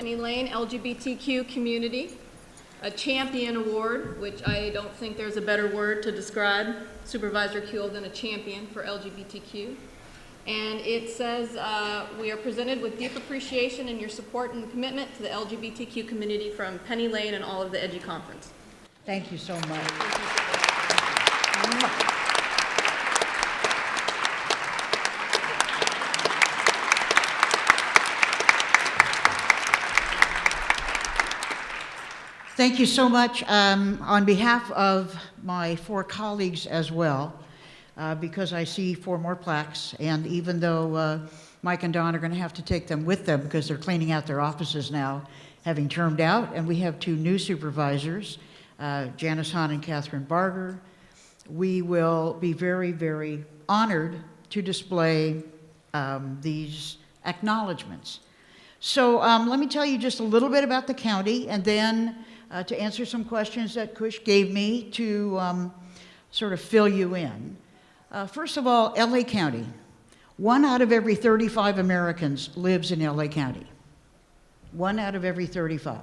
Penny Lane LGBTQ community, a champion award, which I don't think there's a better word to describe Supervisor Kuehl than a champion for LGBTQ. And it says, we are presented with deep appreciation in your support and commitment to the LGBTQ community from Penny Lane and all of the EDGY conference. Thank you so much. Thank you so much on behalf of my 4 colleagues as well, because I see 4 more plaques, and even though Mike and Don are going to have to take them with them because they're cleaning out their offices now, having termed out, and we have 2 new supervisors, Janice Hahn and Catherine Barger. We will be very, very honored to display these acknowledgments. So let me tell you just a little bit about the county, and then to answer some questions that Kush gave me to sort of fill you in. First of all, LA County. 1 out of every 35 Americans lives in LA County. 1 out of every 35.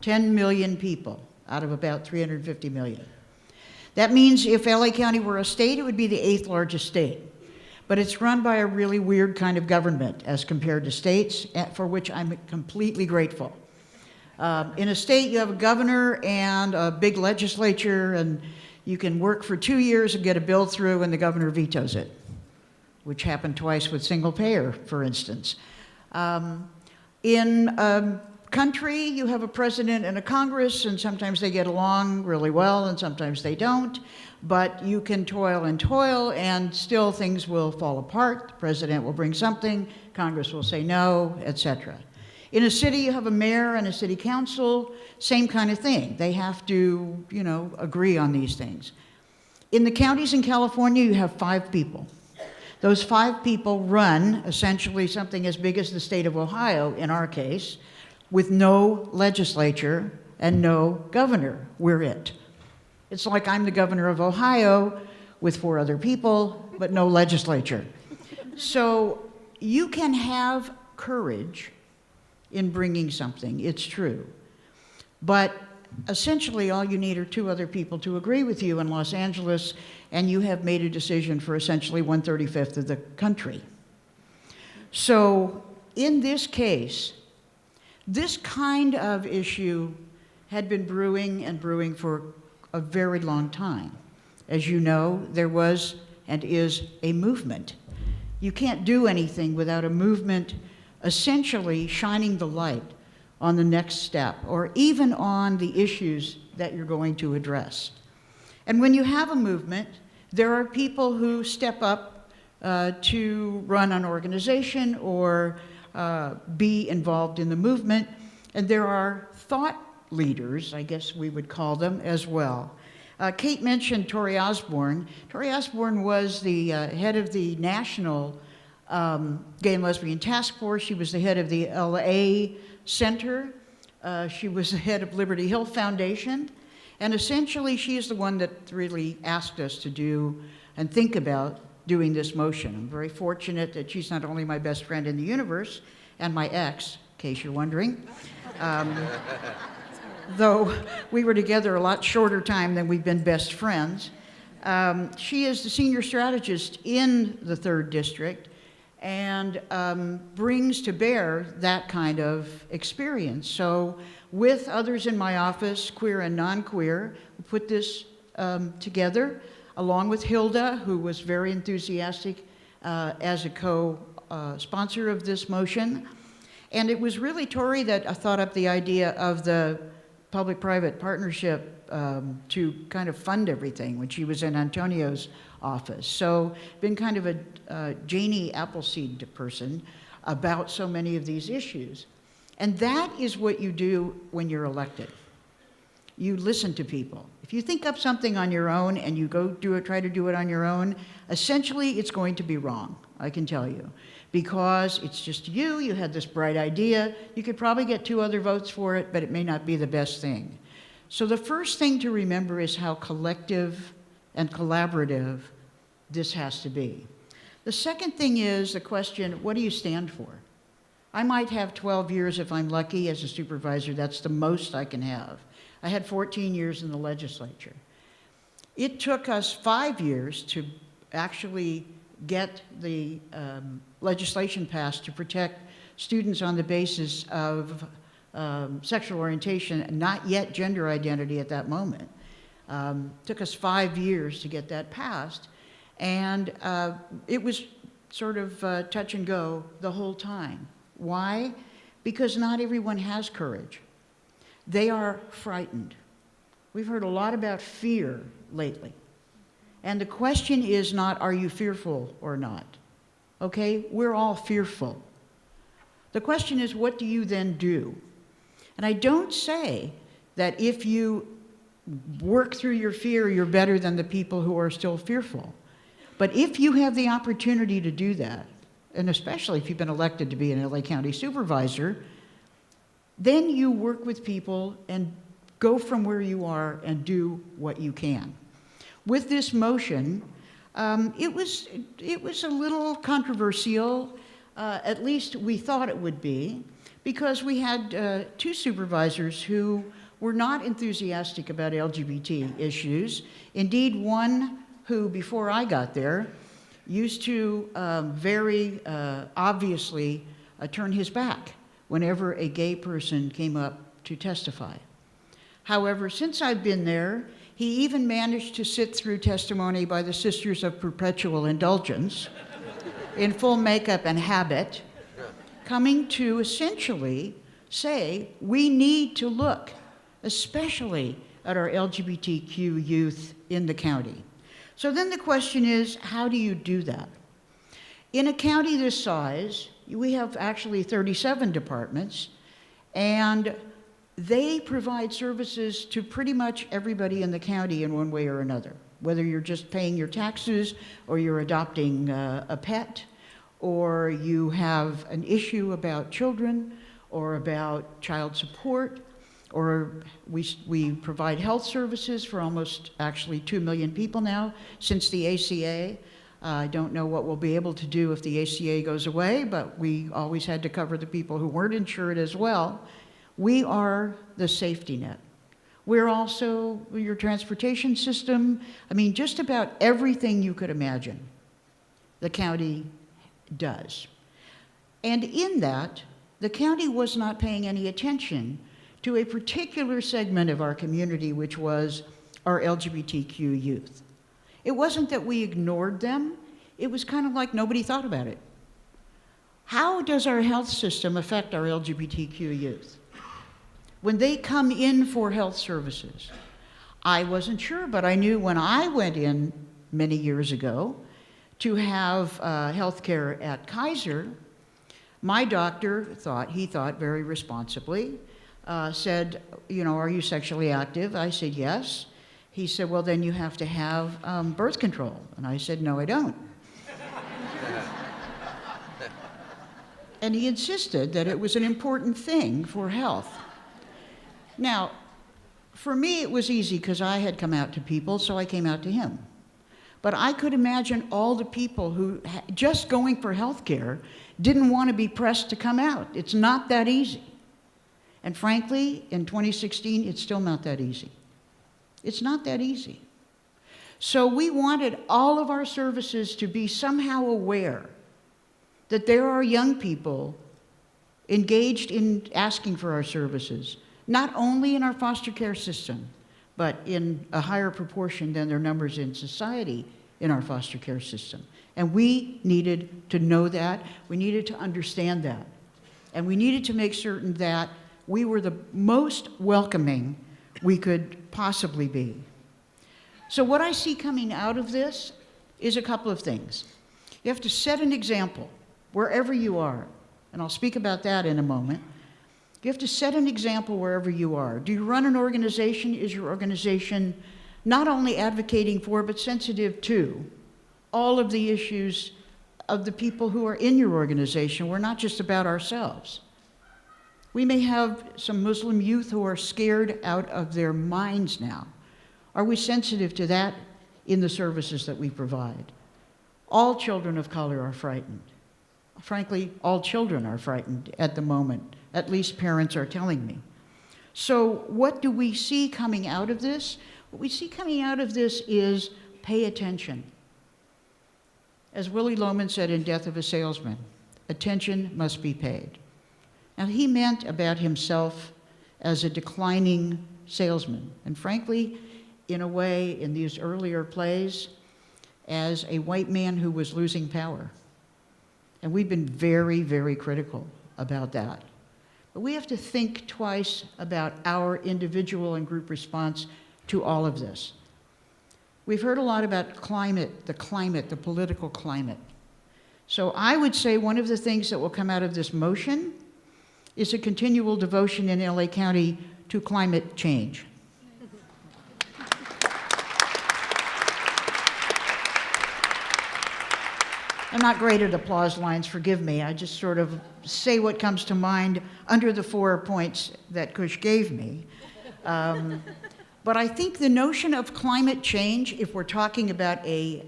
10 million people out of about 350 million. That means if LA County were a state, it would be the 8th largest state. But it's run by a really weird kind of government as compared to states, for which I'm completely grateful. In a state, you have a governor and a big legislature, and you can work for 2 years and get a bill through, and the governor vetoes it, which happened twice with single payer, for instance. In a country, you have a president and a Congress, and sometimes they get along really well, and sometimes they don't. But you can toil and toil, and still things will fall apart. The president will bring something, Congress will say no, etc. In a city, you have a mayor and a city council, same kind of thing. They have to, agree on these things. In the counties in California, you have 5 people. Those 5 people run essentially something as big as the state of Ohio, in our case, with no legislature and no governor. We're it. It's like I'm the governor of Ohio with 4 other people, but no legislature. So you can have courage in bringing something, it's true. But essentially all you need are 2 other people to agree with you in Los Angeles, and you have made a decision for essentially 1/35 of the country. So in this case, this kind of issue had been brewing and brewing for a very long time. As you know, there was and is a movement. You can't do anything without a movement essentially shining the light on the next step, or even on the issues that you're going to address. And when you have a movement, there are people who step up to run an organization or be involved in the movement, and there are thought leaders, I guess we would call them, as well. Kate mentioned Tori Osborne. Tori Osborne was the head of the National Gay and Lesbian Task Force. She was the head of the LA Center. She was the head of Liberty Hill Foundation. And essentially, she is the one that really asked us to do and think about doing this motion. I'm very fortunate that she's not only my best friend in the universe and my ex, in case you're wondering, though we were together a lot shorter time than we've been best friends. She is the senior strategist in the 3rd District, and brings to bear that kind of experience. So with others in my office, queer and non-queer, we put this together, along with Hilda, who was very enthusiastic as a co-sponsor of this motion. And it was really Tori that thought up the idea of the public-private partnership to kind of fund everything when she was in Antonio's office. So been kind of a Janie Appleseed person about so many of these issues. And that is what you do when you're elected. You listen to people. If you think up something on your own and you go try to do it on your own, essentially it's going to be wrong, I can tell you. Because it's just you had this bright idea, you could probably get 2 other votes for it, but it may not be the best thing. So the first thing to remember is how collective and collaborative this has to be. The second thing is the question, what do you stand for? I might have 12 years if I'm lucky as a supervisor. That's the most I can have. I had 14 years in the legislature. It took us 5 years to actually get the legislation passed to protect students on the basis of sexual orientation, not yet gender identity at that moment. Took us 5 years to get that passed, and it was sort of touch and go the whole time. Why? Because not everyone has courage. They are frightened. We've heard a lot about fear lately. And the question is not, are you fearful or not? Okay, we're all fearful. The question is, what do you then do? And I don't say that if you work through your fear, you're better than the people who are still fearful. But if you have the opportunity to do that, and especially if you've been elected to be an LA County supervisor, then you work with people and go from where you are and do what you can. With this motion, it was a little controversial, at least we thought it would be, because we had two supervisors who were not enthusiastic about LGBT issues. Indeed, one who, before I got there, used to very obviously turn his back whenever a gay person came up to testify. However, since I've been there, he even managed to sit through testimony by the Sisters of Perpetual Indulgence in full makeup and habit, coming to essentially say, we need to look especially at our LGBTQ youth in the county. So then the question is, how do you do that? In a county this size, we have actually 37 departments, and they provide services to pretty much everybody in the county in one way or another, whether you're just paying your taxes or you're adopting a pet, or you have an issue about children or about child support, or we provide health services for almost actually 2 million people now since the ACA. I don't know what we'll be able to do if the ACA goes away, but we always had to cover the people who weren't insured as well. We are the safety net. We're also your transportation system. I mean, just about everything you could imagine, the county does. And in that, the county was not paying any attention to a particular segment of our community, which was our LGBTQ youth. It wasn't that we ignored them, it was kind of like nobody thought about it. How does our health system affect our LGBTQ youth? When they come in for health services, I wasn't sure, but I knew when I went in many years ago to have health care at Kaiser, my doctor thought very responsibly, said, you know, are you sexually active? I said, yes. He said, well, then you have to have birth control. And I said, no, I don't. And he insisted that it was an important thing for health. Now, for me, it was easy because I had come out to people, so I came out to him. But I could imagine all the people who, just going for health care, didn't want to be pressed to come out. It's not that easy. And frankly, in 2016, it's still not that easy. It's not that easy. So we wanted all of our services to be somehow aware that there are young people engaged in asking for our services, not only in our foster care system, but in a higher proportion than their numbers in society in our foster care system. And we needed to know that, we needed to understand that, and we needed to make certain that we were the most welcoming we could possibly be. So what I see coming out of this is a couple of things. You have to set an example wherever you are, and I'll speak about that in a moment. You have to set an example wherever you are. Do you run an organization? Is your organization not only advocating for, but sensitive to all of the issues of the people who are in your organization? We're not just about ourselves. We may have some Muslim youth who are scared out of their minds now. Are we sensitive to that in the services that we provide? All children of color are frightened. Frankly, all children are frightened at the moment. At least parents are telling me. So what do we see coming out of this? What we see coming out of this is pay attention. As Willie Loman said in Death of a Salesman, attention must be paid. Now, he meant about himself as a declining salesman, and frankly, in a way, in these earlier plays, as a white man who was losing power. And we've been very, very critical about that. But we have to think twice about our individual and group response to all of this. We've heard a lot about the political climate. So I would say one of the things that will come out of this motion is a continual devotion in LA County to climate change. I'm not great at applause lines, forgive me. I just sort of say what comes to mind under the 4 points that Kush gave me. But I think the notion of climate change, if we're talking about a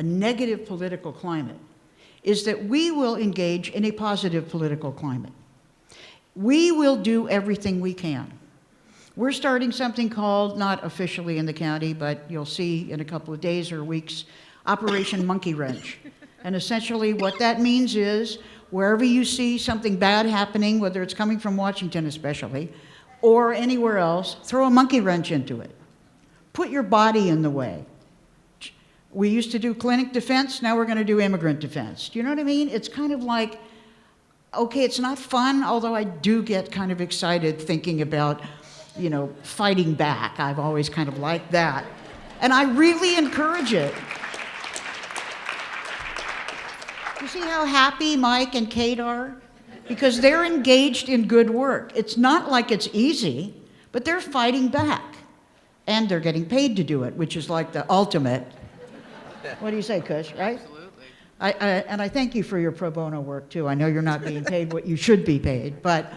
negative political climate, is that we will engage in a positive political climate. We will do everything we can. We're starting something called, not officially in the county, but you'll see in a couple of days or weeks, Operation Monkey Wrench. And essentially what that means is wherever you see something bad happening, whether it's coming from Washington especially, or anywhere else, throw a monkey wrench into it. Put your body in the way. We used to do clinic defense, now we're going to do immigrant defense. Do you know what I mean? It's kind of like, okay, it's not fun, although I do get kind of excited thinking about, you know, fighting back. I've always kind of liked that. And I really encourage it. You see how happy Mike and Kate are? Because they're engaged in good work. It's not like it's easy, but they're fighting back. And they're getting paid to do it, which is like the ultimate. What do you say, Kush, right? Absolutely. And I thank you for your pro bono work, too. I know you're not being paid what you should be paid, but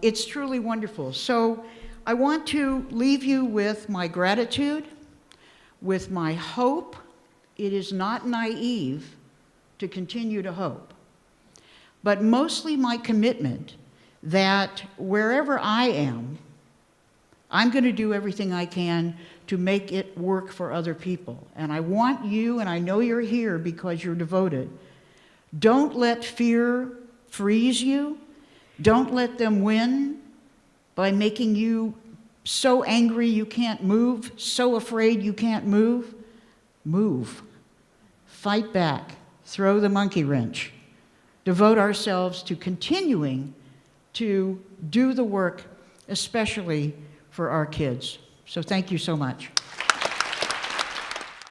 it's truly wonderful. So I want to leave you with my gratitude, with my hope. It is not naive to continue to hope, but mostly my commitment that wherever I am, I'm going to do everything I can to make it work for other people. And I want you, and I know you're here because you're devoted, don't let fear freeze you. Don't let them win by making you so angry you can't move, so afraid you can't move. Move. Fight back. Throw the monkey wrench. Devote ourselves to continuing to do the work, especially for our kids. So thank you so much.